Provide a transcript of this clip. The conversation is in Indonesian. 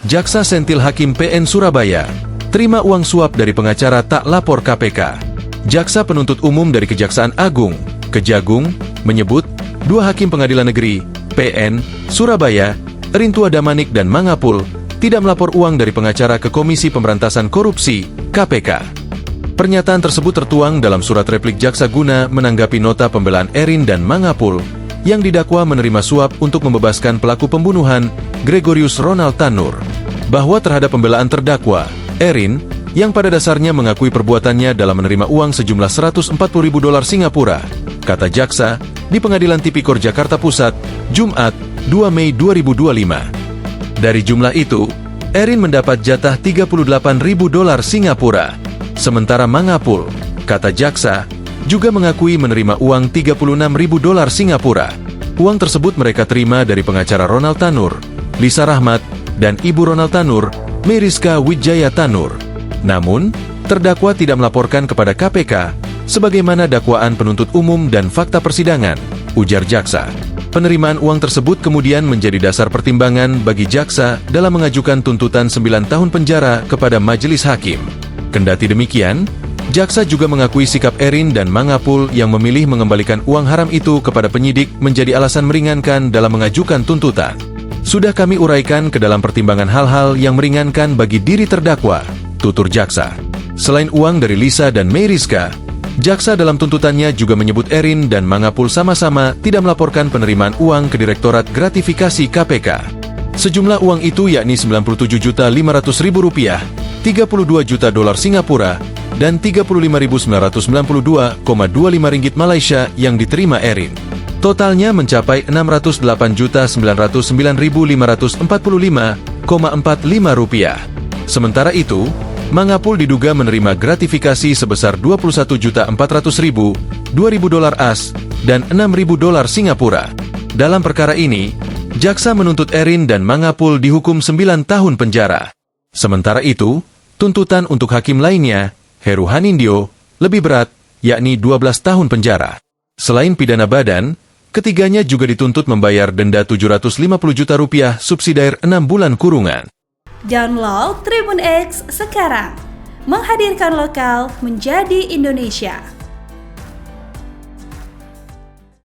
Jaksa Sentil Hakim PN Surabaya terima uang suap dari pengacara tak lapor KPK. Jaksa Penuntut Umum dari Kejaksaan Agung, Kejagung, menyebut dua hakim pengadilan negeri, PN, Surabaya, Rintua Damanik dan Mangapul, tidak melapor uang dari pengacara ke Komisi Pemberantasan Korupsi, KPK. Pernyataan tersebut tertuang dalam surat replik jaksa guna menanggapi nota pembelaan Erin dan Mangapul yang didakwa menerima suap untuk membebaskan pelaku pembunuhan Gregorius Ronald Tanur, bahwa terhadap pembelaan terdakwa, Erin, yang pada dasarnya mengakui perbuatannya dalam menerima uang sejumlah $140.000 Singapura, kata jaksa, di Pengadilan Tipikor Jakarta Pusat, Jumat, 2 Mei 2025. Dari jumlah itu, Erin mendapat jatah $38.000 Singapura, sementara Mangapul, kata jaksa, juga mengakui menerima uang $36.000 Singapura. Uang tersebut mereka terima dari pengacara Ronald Tanur, Lisa Rahmat, dan ibu Ronald Tanur, Meriska Wijaya Tanur. Namun, terdakwa tidak melaporkan kepada KPK sebagaimana dakwaan penuntut umum dan fakta persidangan, ujar jaksa. Penerimaan uang tersebut kemudian menjadi dasar pertimbangan bagi jaksa dalam mengajukan tuntutan 9 tahun penjara kepada majelis hakim. Kendati demikian, jaksa juga mengakui sikap Erin dan Mangapul yang memilih mengembalikan uang haram itu kepada penyidik menjadi alasan meringankan dalam mengajukan tuntutan. Sudah kami uraikan ke dalam pertimbangan hal-hal yang meringankan bagi diri terdakwa, tutur jaksa. Selain uang dari Lisa dan Meriska, jaksa dalam tuntutannya juga menyebut Erin dan Mangapul sama-sama tidak melaporkan penerimaan uang ke Direktorat Gratifikasi KPK. Sejumlah uang itu yakni Rp97.500.000, $32 juta Singapura, dan Rp35.992,25 Malaysia yang diterima Erin. Totalnya mencapai Rp689.545,45. Sementara itu, Mangapul diduga menerima gratifikasi sebesar $21.400.000, $2.000 AS, dan $6.000 Singapura. Dalam perkara ini, jaksa menuntut Erin dan Mangapul dihukum 9 tahun penjara. Sementara itu, tuntutan untuk hakim lainnya, Heru Hanindyo, lebih berat, yakni 12 tahun penjara. Selain pidana badan, ketiganya juga dituntut membayar denda Rp750 juta subsidiar 6 bulan kurungan. Download Tribun X sekarang, menghadirkan lokal menjadi Indonesia.